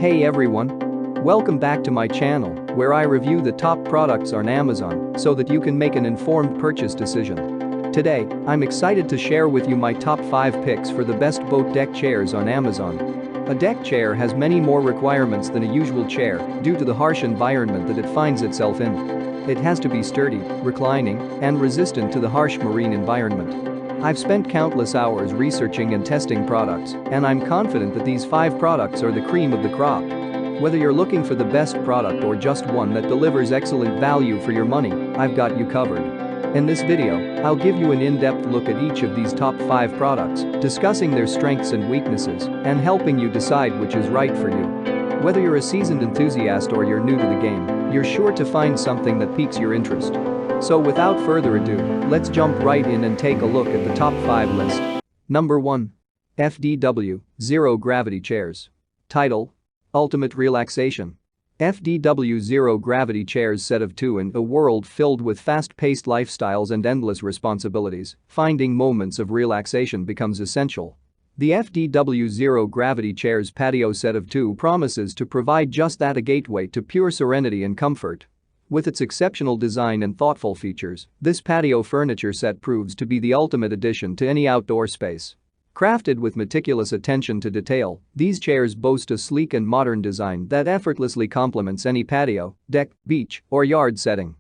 Hey everyone! Welcome back to my channel, where I review the top products on Amazon so that you can make an informed purchase decision. Today, I'm excited to share with you my top 5 picks for the best boat deck chairs on Amazon. A deck chair has many more requirements than a usual chair due to the harsh environment that it finds itself in. It has to be sturdy, reclining, and resistant to the harsh marine environment. I've spent countless hours researching and testing products, and I'm confident that these 5 products are the cream of the crop. Whether you're looking for the best product or just one that delivers excellent value for your money, I've got you covered. In this video, I'll give you an in-depth look at each of these top 5 products, discussing their strengths and weaknesses, and helping you decide which is right for you. Whether you're a seasoned enthusiast or you're new to the game, you're sure to find something that piques your interest. So without further ado, let's jump right in and take a look at the top 5 list. Number 1. FDW Zero Gravity Chairs. Title: Ultimate Relaxation. FDW Zero Gravity Chairs set of 2 in a world filled with fast-paced lifestyles and endless responsibilities, finding moments of relaxation becomes essential. The FDW Zero Gravity Chairs patio set of 2 promises to provide just that, a gateway to pure serenity and comfort. With its exceptional design and thoughtful features, this patio furniture set proves to be the ultimate addition to any outdoor space. Crafted with meticulous attention to detail, these chairs boast a sleek and modern design that effortlessly complements any patio, deck, beach, or yard setting.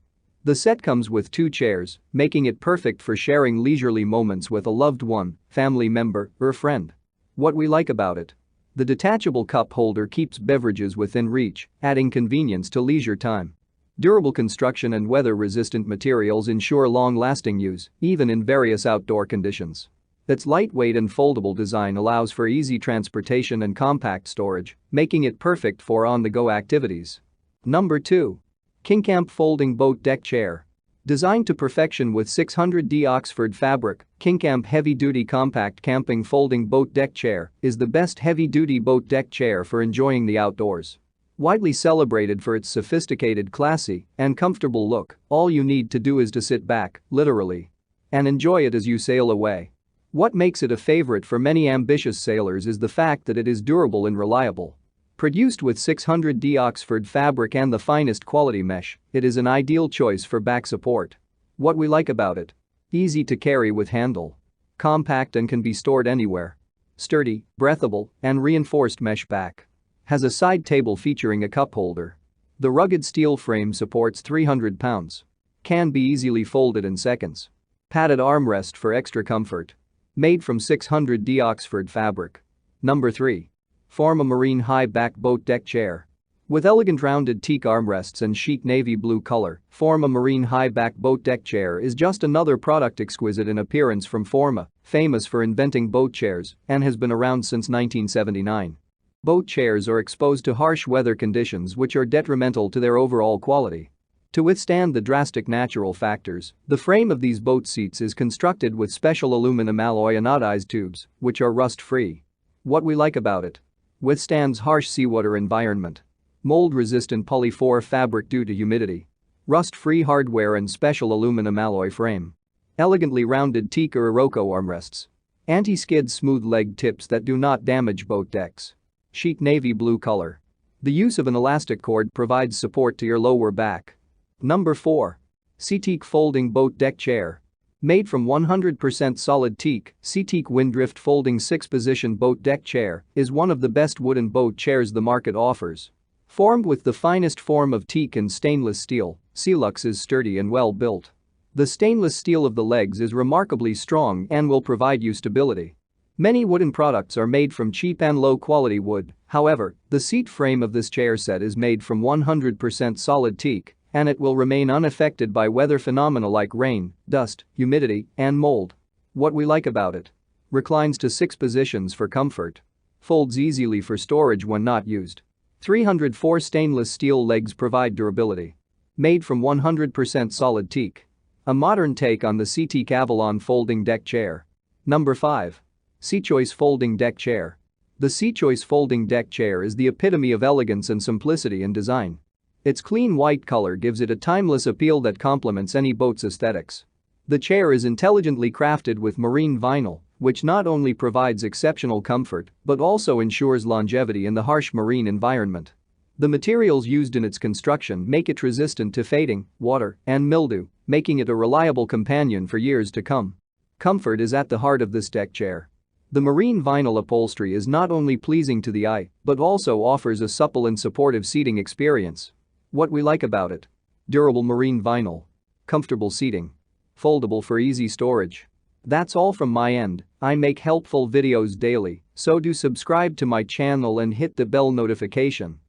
The set comes with 2 chairs, making it perfect for sharing leisurely moments with a loved one, family member, or friend. What we like about it: the detachable cup holder keeps beverages within reach, adding convenience to leisure time. Durable construction and weather-resistant materials ensure long-lasting use, even in various outdoor conditions. Its lightweight and foldable design allows for easy transportation and compact storage, making it perfect for on-the-go activities. Number 2. KingCamp Folding Boat Deck Chair. Designed to perfection with 600D Oxford fabric, KingCamp Heavy-Duty Compact Camping Folding Boat Deck Chair is the best heavy-duty boat deck chair for enjoying the outdoors. Widely celebrated for its sophisticated, classy, and comfortable look, all you need to do is to sit back, literally, and enjoy it as you sail away. What makes it a favorite for many ambitious sailors is the fact that it is durable and reliable. Produced with 600D Oxford fabric and the finest quality mesh, it is an ideal choice for back support. What we like about it: easy to carry with handle, compact and can be stored anywhere, sturdy, breathable, and reinforced mesh back. Has a side table featuring a cup holder. The rugged steel frame supports 300 pounds. Can be easily folded in seconds. Padded armrest for extra comfort. Made from 600D Oxford fabric. Number 3. Forma Marine High Back Boat Deck Chair. With elegant rounded teak armrests and chic navy blue color, Forma Marine High Back Boat Deck Chair is just another product exquisite in appearance from Forma, famous for inventing boat chairs, and has been around since 1979. Boat chairs are exposed to harsh weather conditions which are detrimental to their overall quality. To withstand the drastic natural factors, the frame of these boat seats is constructed with special aluminum alloy anodized tubes, which are rust-free. What we like about it: withstands harsh seawater environment. Mold-resistant polyfor fabric due to humidity. Rust-free hardware and special aluminum alloy frame. Elegantly rounded teak or Iroko armrests. Anti-skid smooth leg tips that do not damage boat decks. Chic navy blue color. The use of an elastic cord provides support to your lower back. Number 4. SeaTeak Folding Boat Deck Chair. Made from 100% solid teak, SeaTeak Windrift Folding 6-Position Boat Deck Chair is one of the best wooden boat chairs the market offers. Formed with the finest form of teak and stainless steel, SeaLux is sturdy and well built. The stainless steel of the legs is remarkably strong and will provide you stability. Many wooden products are made from cheap and low-quality wood, however, the seat frame of this chair set is made from 100% solid teak, and it will remain unaffected by weather phenomena like rain, dust, humidity, and mold. What we like about it: reclines to 6 positions for comfort. Folds easily for storage when not used. 304 stainless steel legs provide durability. Made from 100% solid teak. A modern take on the SeaTeak Avalon Folding Deck Chair. Number 5. SeaChoice Folding Deck Chair. The SeaChoice Folding Deck Chair is the epitome of elegance and simplicity in design. Its clean white color gives it a timeless appeal that complements any boat's aesthetics. The chair is intelligently crafted with marine vinyl, which not only provides exceptional comfort but also ensures longevity in the harsh marine environment. The materials used in its construction make it resistant to fading, water, and mildew, making it a reliable companion for years to come. Comfort is at the heart of this deck chair. The marine vinyl upholstery is not only pleasing to the eye but also offers a supple and supportive seating experience. What we like about it: durable marine vinyl, comfortable seating, foldable for easy storage. That's all from my end. I make helpful videos daily, so do subscribe to my channel and hit the bell notification.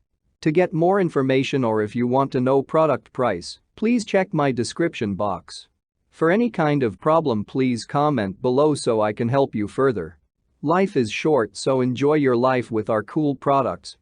To get more information or if you want to know product price, please check my description box. For any kind of problem, please comment below so I can help you further. Life is short, so enjoy your life with our cool products.